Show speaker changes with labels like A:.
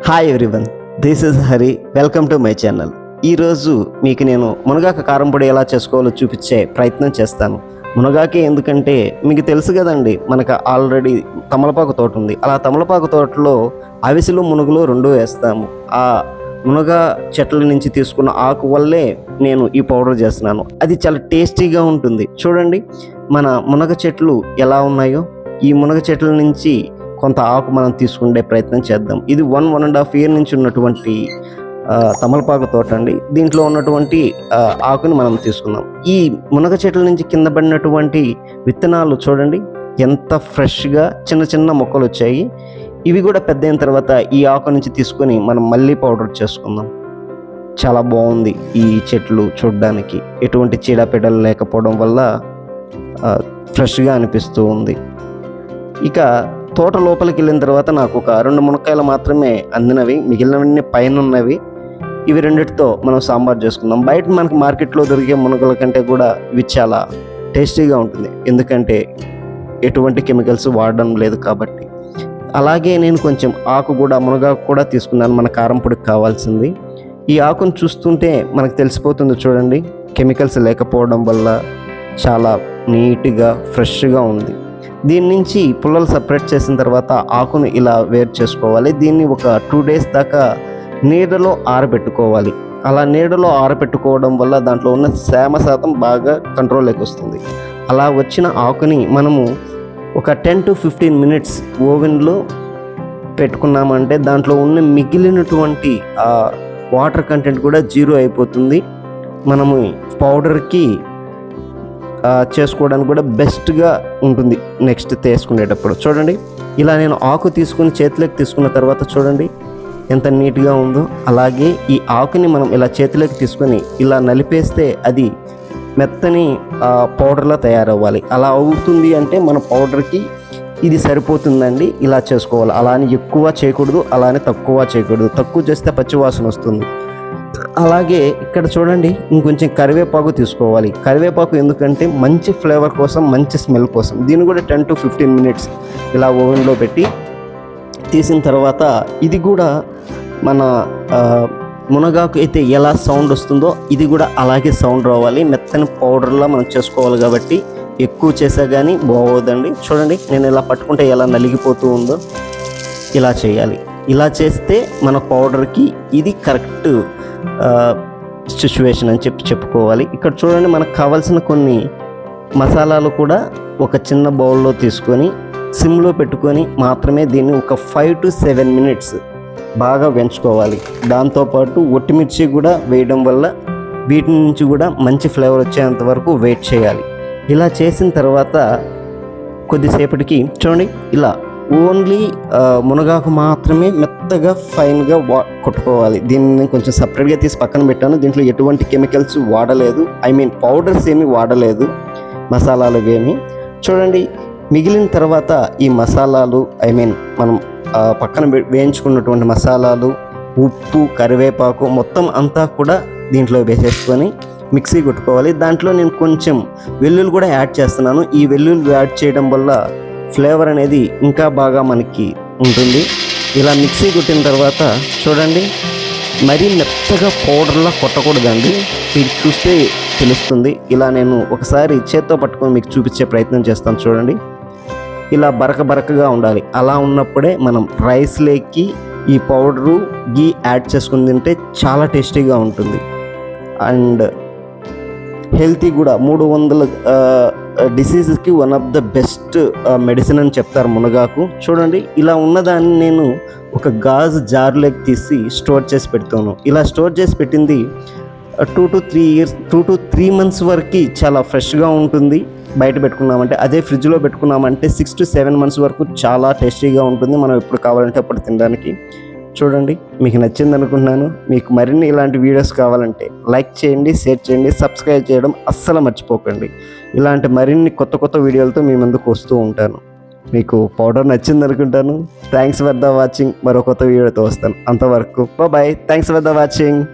A: Hi everyone, this is Hari. Welcome to my channel. ఈరోజు మీకు నేను మునగాకు కారం పొడి ఎలా చేసుకోవాలో చూపించే ప్రయత్నం చేస్తాను. మునగాకే ఎందుకంటే మీకు తెలుసు కదండి, మనకు ఆల్రెడీ తమలపాకు తోట ఉంది. అలా తమలపాకు తోటలో అవిసెలు మునుగులు రెండు వేస్తాము. ఆ మునగ చెట్ల నుంచి తీసుకున్న ఆకు వల్లే నేను ఈ పౌడర్ చేస్తున్నాను. అది చాలా టేస్టీగా ఉంటుంది. చూడండి మన మునగ చెట్లు ఎలా ఉన్నాయో. ఈ మునగ చెట్ల నుంచి కొంత ఆకు మనం తీసుకునే ప్రయత్నం చేద్దాం. ఇది 1.5 year నుంచి ఉన్నటువంటి తమలపాకు తోట అండి. దీంట్లో ఉన్నటువంటి ఆకుని మనం తీసుకుందాం. ఈ మునగ చెట్ల నుంచి కింద పడినటువంటి విత్తనాలు చూడండి ఎంత ఫ్రెష్గా చిన్న చిన్న మొక్కలు వచ్చాయి. ఇవి కూడా పెద్ద అయిన తర్వాత ఈ ఆకు నుంచి తీసుకొని మనం మళ్ళీ పౌడర్ చేసుకుందాం. చాలా బాగుంది ఈ చెట్లు చూడడానికి. ఎటువంటి చీడపీడలు లేకపోవడం వల్ల ఫ్రెష్గా అనిపిస్తూ ఉంది. ఇక తోట లోపలికి వెళ్ళిన తర్వాత నాకు ఒక 2 మునక్కాయలు మాత్రమే అందినవి, మిగిలినవన్నీ పైన ఉన్నవి. ఇవి రెండిటితో మనం సాంబార్ చేసుకుందాం. బయట మనకి మార్కెట్లో దొరికే మునగల కంటే కూడా ఇవి చాలా టేస్టీగా ఉంటుంది, ఎందుకంటే ఎటువంటి కెమికల్స్ వాడడం లేదు కాబట్టి. అలాగే నేను కొంచెం ఆకు కూడా మునగాకు కూడా తీసుకున్నాను, మన కారం పొడికి కావాల్సింది. ఈ ఆకును చూస్తుంటే మనకు తెలిసిపోతుంది చూడండి, కెమికల్స్ లేకపోవడం వల్ల చాలా నీట్గా ఫ్రెష్గా ఉంది. దీని నుంచి పుల్లలు సపరేట్ చేసిన తర్వాత ఆకును ఇలా వేరు చేసుకోవాలి. దీన్ని ఒక 2 days దాకా నీడలో ఆరబెట్టుకోవాలి. అలా నీడలో ఆరబెట్టుకోవడం వల్ల దాంట్లో ఉన్న తేమ శాతం బాగా కంట్రోల్లోకి వస్తుంది. అలా వచ్చిన ఆకుని మనము ఒక 10 to 15 minutes ఓవెన్లో పెట్టుకున్నామంటే దాంట్లో ఉన్న మిగిలినటువంటి వాటర్ కంటెంట్ కూడా 0 అయిపోతుంది. మనము పౌడర్కి చేసుకోవడానికి కూడా బెస్ట్గా ఉంటుంది నెక్స్ట్ తీసుకునేటప్పుడు. చూడండి ఇలా నేను ఆకు తీసుకుని చేతిలోకి తీసుకున్న తర్వాత చూడండి ఎంత నీట్గా ఉందో. అలాగే ఈ ఆకుని మనం ఇలా చేతిలోకి తీసుకొని ఇలా నలిపేస్తే అది మెత్తని పౌడర్లా తయారవ్వాలి. అలా అవుతుంది అంటే మన పౌడర్కి ఇది సరిపోతుందండి. ఇలా చేసుకోవాలి. అలానే ఎక్కువ చేయకూడదు, అలానే తక్కువ చేయకూడదు. తక్కువ చేస్తే పచ్చివాసన వస్తుంది. అలాగే ఇక్కడ చూడండి ఇంకొంచెం కరివేపాకు తీసుకోవాలి. కరివేపాకు ఎందుకంటే మంచి ఫ్లేవర్ కోసం, మంచి స్మెల్ కోసం. దీన్ని కూడా 10 to 15 minutes ఇలా ఓవెన్లో పెట్టి తీసిన తర్వాత ఇది కూడా మన మునగాకు అయితే ఎలా సౌండ్ వస్తుందో ఇది కూడా అలాగే సౌండ్ రావాలి. మెత్తని పౌడర్లా మనం చేసుకోవాలి కాబట్టి ఎక్కువ చేసా కానీ బాగోదండి. చూడండి నేను ఇలా పట్టుకుంటే ఎలా నలిగిపోతూ ఉందో ఇలా చేయాలి. ఇలా చేస్తే మన పౌడర్కి ఇది కరెక్ట్ సిచ్యువేషన్ అని చెప్పుకోవాలి. ఇక్కడ చూడండి మనకు కావాల్సిన కొన్ని మసాలాలు కూడా ఒక చిన్న బౌల్లో తీసుకొని సిమ్లో పెట్టుకొని మాత్రమే దీన్ని ఒక 5 to 7 minutes బాగా వేయించుకోవాలి. దాంతోపాటు ఒట్టిమిర్చి కూడా వేయడం వల్ల వీటి నుంచి కూడా మంచి ఫ్లేవర్ వచ్చేంత వరకు వెయిట్ చేయాలి. ఇలా చేసిన తర్వాత కొద్దిసేపటికి చూడండి ఇలా ఓన్లీ మునగాకు మాత్రమే మెత్తగా ఫైన్గా కొట్టుకోవాలి. దీన్ని కొంచెం సపరేట్గా తీసి పక్కన పెట్టాను. దీంట్లో ఎటువంటి కెమికల్స్ వాడలేదు, పౌడర్స్ ఏమి వాడలేదు, మసాలాలు ఏమి. చూడండి మిగిలిన తర్వాత ఈ మసాలాలు మనం పక్కన వేయించుకున్నటువంటి మసాలాలు, ఉప్పు, కరివేపాకు మొత్తం అంతా కూడా దీంట్లో వేసేసుకొని మిక్సీ కొట్టుకోవాలి. దాంట్లో నేను కొంచెం వెల్లుల్లి కూడా యాడ్ చేస్తున్నాను. ఈ వెల్లుల్లి యాడ్ చేయడం వల్ల ఫ్లేవర్ అనేది ఇంకా బాగా మనకి ఉంటుంది. ఇలా మిక్సీ కొట్టిన తర్వాత చూడండి మరీ మెత్తగా పౌడర్లా కొట్టకూడదండి, మీకు చూస్తే తెలుస్తుంది. ఇలా నేను ఒకసారి చేత్తో పట్టుకొని మీకు చూపించే ప్రయత్నం చేస్తాను. చూడండి ఇలా బరకగా ఉండాలి. అలా ఉన్నప్పుడే మనం రైస్లోకి ఈ పౌడరు గీ యాడ్ చేసుకుని తింటే చాలా టేస్టీగా ఉంటుంది. అండ్ హెల్తీ కూడా. 300 డిసీజెస్కి one of the best medicine అని చెప్తారు మునగాకు. చూడండి ఇలా ఉన్నదాన్ని నేను ఒక గాజు జార్లోకి తీసి స్టోర్ చేసి పెడతాను. ఇలా స్టోర్ చేసి పెట్టింది 2 to 3 months వరకు చాలా ఫ్రెష్గా ఉంటుంది. బయట పెట్టుకున్నామంటే, అదే ఫ్రిడ్జ్లో పెట్టుకున్నామంటే 6 to 7 months వరకు చాలా టేస్టీగా ఉంటుంది. మనం ఎప్పుడు కావాలంటే అప్పుడు తినడానికి. చూడండి మీకు నచ్చింది అనుకుంటున్నాను. మీకు మరిన్ని ఇలాంటి వీడియోస్ కావాలంటే లైక్ చేయండి, షేర్ చేయండి, సబ్స్క్రైబ్ చేయడం అస్సలు మర్చిపోకండి. ఇలాంటి మరిన్ని కొత్త వీడియోలతో మీ ముందుకు వస్తూ ఉంటాను. మీకు పౌడర్ నచ్చింది అనుకుంటాను. Thanks for the watching. మరో కొత్త వీడియోతో వస్తాను. అంతవరకు bye. Thanks for the watching.